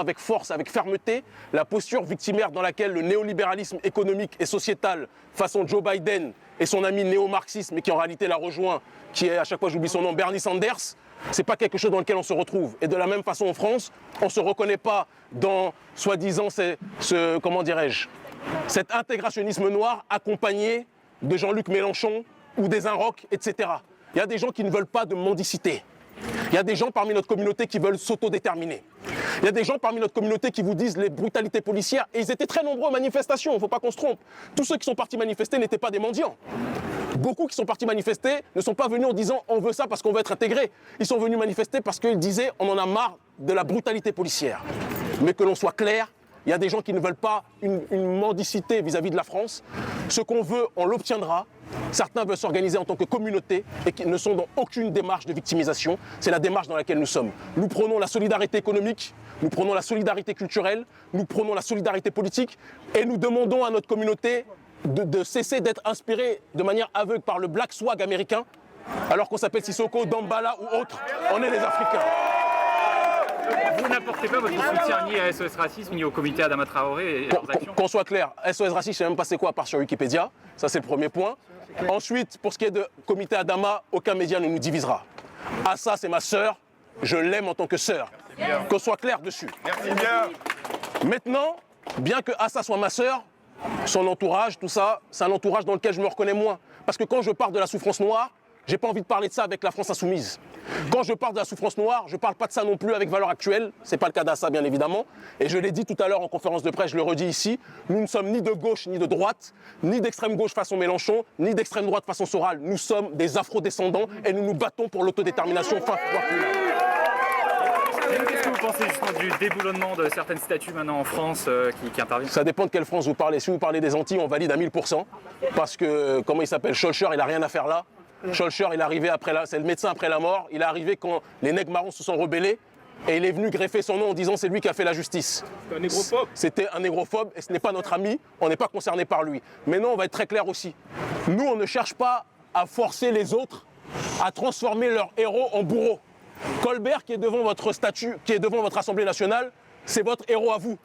avec force, avec fermeté, la posture victimaire dans laquelle le néolibéralisme économique et sociétal, façon Joe Biden et son ami néo-marxisme, mais qui en réalité la rejoint, qui est, à chaque fois j'oublie son nom, Bernie Sanders, c'est pas quelque chose dans lequel on se retrouve. Et de la même façon en France, on ne se reconnaît pas dans, soi-disant, comment dirais-je, cet intégrationnisme noir accompagné de Jean-Luc Mélenchon ou des Inrocks, etc. Il y a des gens qui ne veulent pas de mendicité. Il y a des gens parmi notre communauté qui veulent s'autodéterminer. Il y a des gens parmi notre communauté qui vous disent les brutalités policières. Et ils étaient très nombreux aux manifestations, il ne faut pas qu'on se trompe. Tous ceux qui sont partis manifester n'étaient pas des mendiants. Beaucoup qui sont partis manifester ne sont pas venus en disant on veut ça parce qu'on veut être intégré. Ils sont venus manifester parce qu'ils disaient on en a marre de la brutalité policière. Mais que l'on soit clair, il y a des gens qui ne veulent pas une mendicité vis-à-vis de la France. Ce qu'on veut, on l'obtiendra. Certains veulent s'organiser en tant que communauté et qui ne sont dans aucune démarche de victimisation. C'est la démarche dans laquelle nous sommes. Nous prenons la solidarité économique, nous prenons la solidarité culturelle, nous prenons la solidarité politique et nous demandons à notre communauté de cesser d'être inspirée de manière aveugle par le Black Swag américain, alors qu'on s'appelle Sissoko, Dambala ou autre. On est les Africains. Vous n'apportez pas votre soutien ni à SOS Racisme ni au comité Adama Traoré et leurs actions. Qu'on soit clair, SOS Racisme, je ne sais même pas c'est quoi à part sur Wikipédia. Ça, c'est le premier point. Ensuite, pour ce qui est de comité Adama, aucun média ne nous divisera. Assa, c'est ma sœur. Je l'aime en tant que sœur. Qu'on soit clair dessus. Merci bien. Maintenant, bien que Assa soit ma sœur, son entourage, tout ça, c'est un entourage dans lequel je me reconnais moins. Parce que quand je parle de la souffrance noire, j'ai pas envie de parler de ça avec la France insoumise. Quand je parle de la souffrance noire, je parle pas de ça non plus avec Valeurs Actuelles. C'est pas le cas d'Assa, bien évidemment. Et je l'ai dit tout à l'heure en conférence de presse, je le redis ici. Nous ne sommes ni de gauche ni de droite, ni d'extrême gauche façon Mélenchon, ni d'extrême droite façon Soral. Nous sommes des afro-descendants et nous nous battons pour l'autodétermination. Fin. Qu'est-ce que vous pensez justement du déboulonnement de certaines statues maintenant en France qui interviennent? Ça dépend de quelle France vous parlez. Si vous parlez des Antilles, on valide à 1000%. Parce que, comment il s'appelle, Schulcher, il n'a rien à faire là. Schulcher, il est arrivé c'est le médecin après la mort. Il est arrivé quand les nègres marrons se sont rebellés. Et il est venu greffer son nom en disant c'est lui qui a fait la justice. C'est un négrophobe. C'était un négrophobe et ce n'est pas notre ami. On n'est pas concerné par lui. Mais non, on va être très clair aussi. Nous, on ne cherche pas à forcer les autres à transformer leurs héros en bourreaux. Colbert, qui est devant votre statue, qui est devant votre Assemblée nationale, c'est votre héros à vous.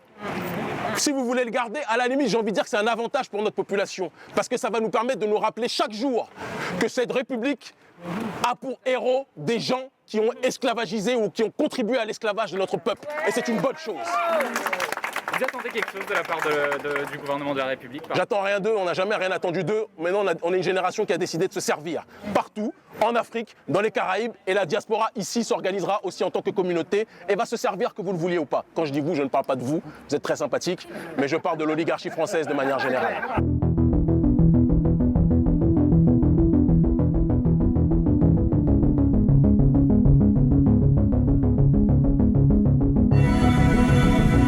Si vous voulez le garder, à la limite, j'ai envie de dire que c'est un avantage pour notre population. Parce que ça va nous permettre de nous rappeler chaque jour que cette République a pour héros des gens qui ont esclavagisé ou qui ont contribué à l'esclavage de notre peuple. Et c'est une bonne chose. Vous attendez quelque chose de la part du gouvernement de la République? J'attends rien d'eux, on n'a jamais rien attendu d'eux. Maintenant, on est une génération qui a décidé de se servir. Partout, en Afrique, dans les Caraïbes, et la diaspora ici s'organisera aussi en tant que communauté et va se servir que vous le vouliez ou pas. Quand je dis vous, je ne parle pas de vous, vous êtes très sympathique, mais je parle de l'oligarchie française de manière générale.